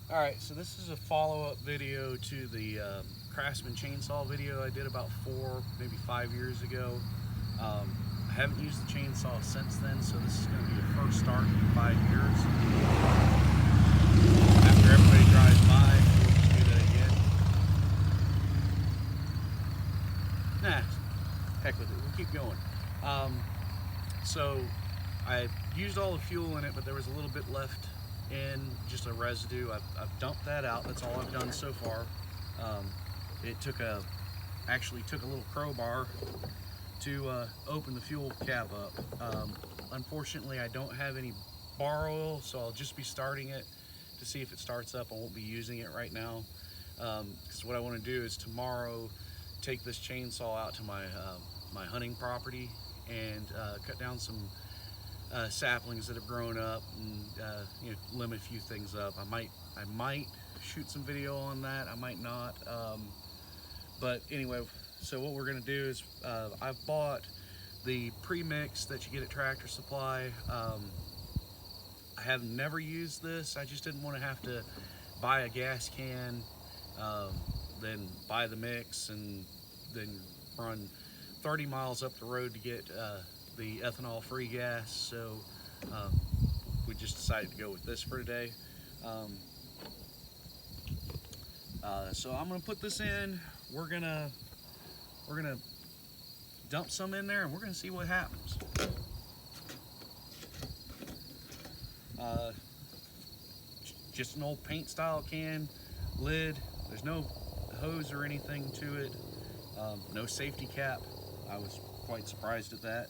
Alright, so this is a follow-up video to the Craftsman chainsaw video I did about 4, maybe 5 years ago. I haven't used the chainsaw since then, so this is going to be a first start in 5 years. After everybody drives by, we'll just do that again. Nah, heck with it, we'll keep going. So I used all the fuel in it, but there was a little bit left in, just a residue. I've dumped that out. That's all I've done so far. It actually took a little crowbar to open the fuel cap up. Unfortunately, I don't have any bar oil, so I'll just be starting it to see if it starts up. I won't be using it right now, because what I want to do is tomorrow take this chainsaw out to my hunting property and cut down some saplings that have grown up and limit a few things up. I might shoot some video on that. I might not. But anyway, so what we're gonna do is I've bought the pre-mix that you get at Tractor Supply. I have never used this. I just didn't want to have to buy a gas can, then buy the mix, and then run 30 miles up the road to get the ethanol-free gas. So we just decided to go with this for today. So I'm gonna put this in. We're gonna dump some in there, and we're gonna see what happens. Just an old paint style can lid. There's no hose or anything to it. No safety cap. I was quite surprised at that.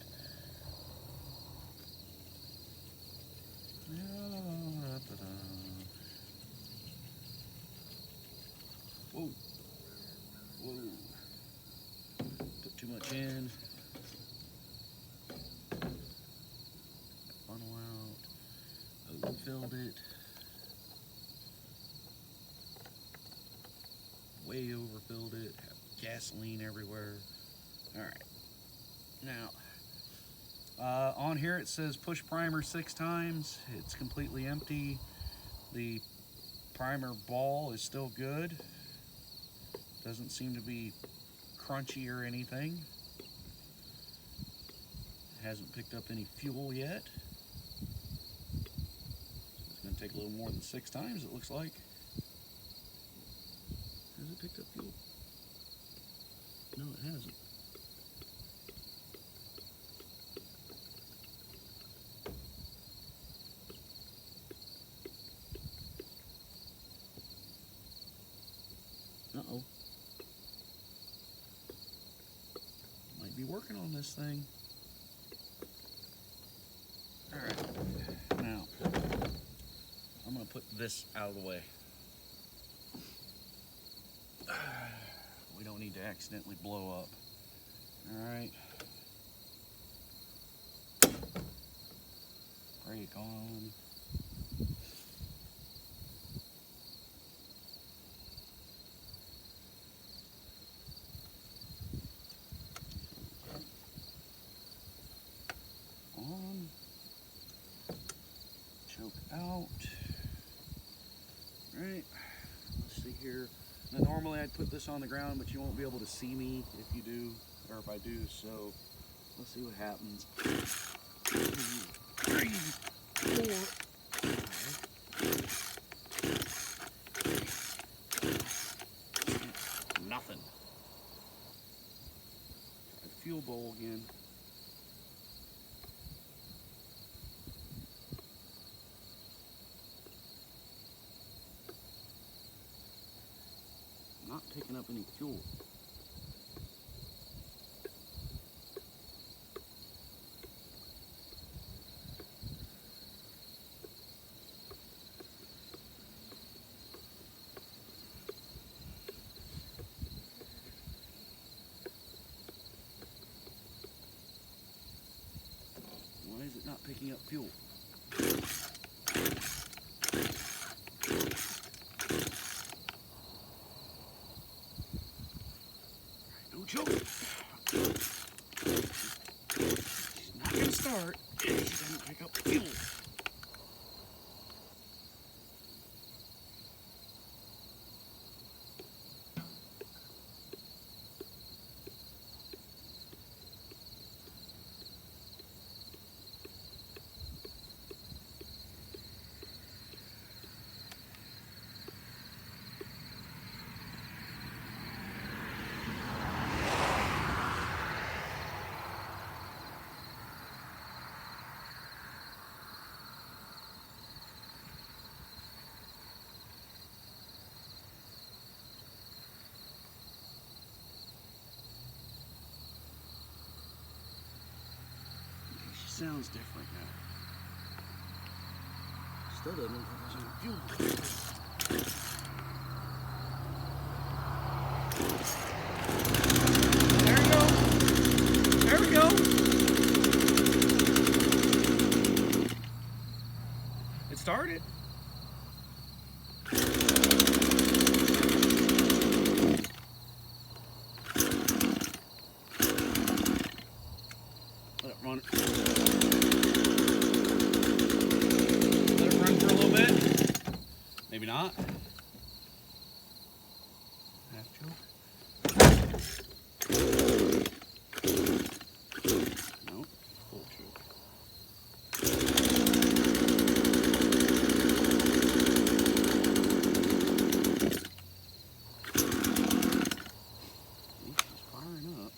Whoa. Whoa. Put too much in. Funnel out. Overfilled it. Way overfilled it. Have gasoline everywhere. Alright. Now, on here it says push primer 6 times. It's completely empty. The primer ball is still good. Doesn't seem to be crunchy or anything. Hasn't picked up any fuel yet. It's going to take a little more than 6 times, it looks like. Has it picked up fuel? No, it hasn't. Uh-oh. Might be working on this thing. Alright, now, I'm going to put this out of the way. We don't need to accidentally blow up. Alright. Brake on. On. Choke out. Alright. Let's see here. Now normally I'd put this on the ground, but you won't be able to see me if you do, or if I do, so let's see what happens. 2, 3, 4, 5. Nothing. Try the fuel bowl again. Not picking up any fuel. Why is it not picking up fuel? Choke. She's not going to start if she doesn't pick up fuel. sounds different now. Still doesn't look like there's any fuel. There we go. There we go. It started. Let it run. Let it run for a little bit. Maybe not. Half choke. Nope. Full choke. She's firing up.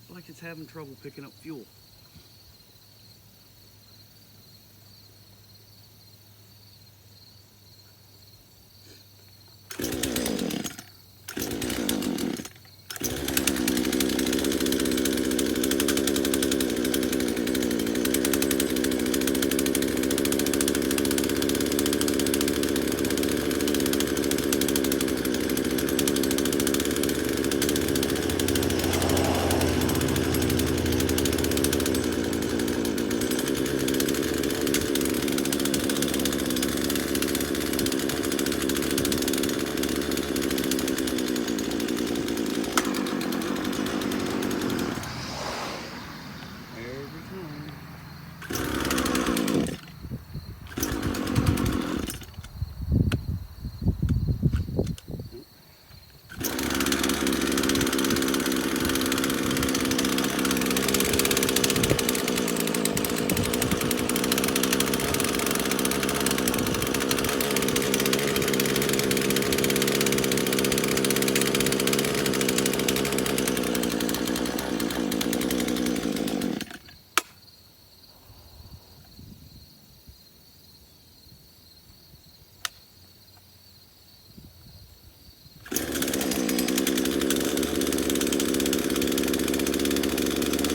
Like it's having trouble picking up fuel.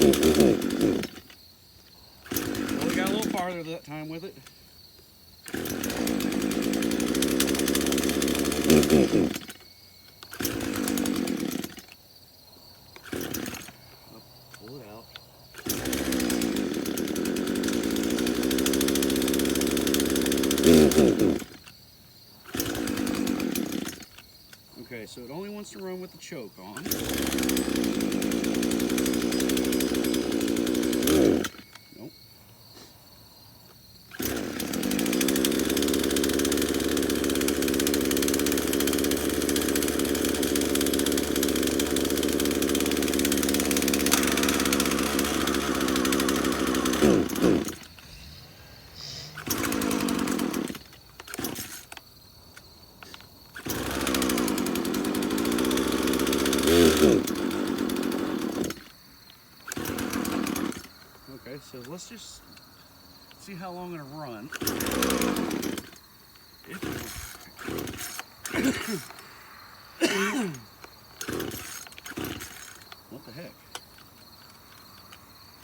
Well, we got a little farther that time with it. I'll pull it out. Okay, so it only wants to run with the choke on. Nope. Okay, so let's just see how long it'll run. What the heck?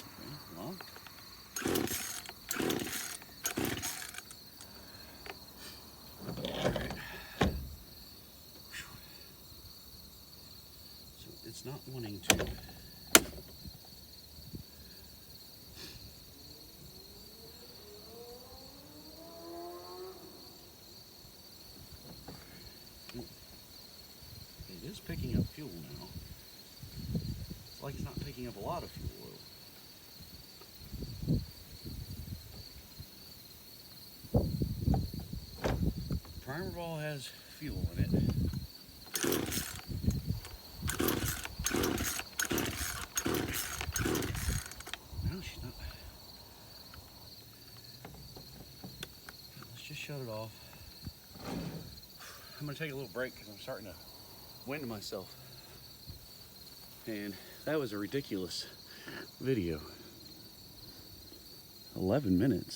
Okay, well. Alright. So it's not wanting to. taking up a lot of fuel oil. Primer ball has fuel in it. No, she's not. Let's just shut it off. I'm gonna take a little break because I'm starting to wind myself. And that was a ridiculous video. 11 minutes.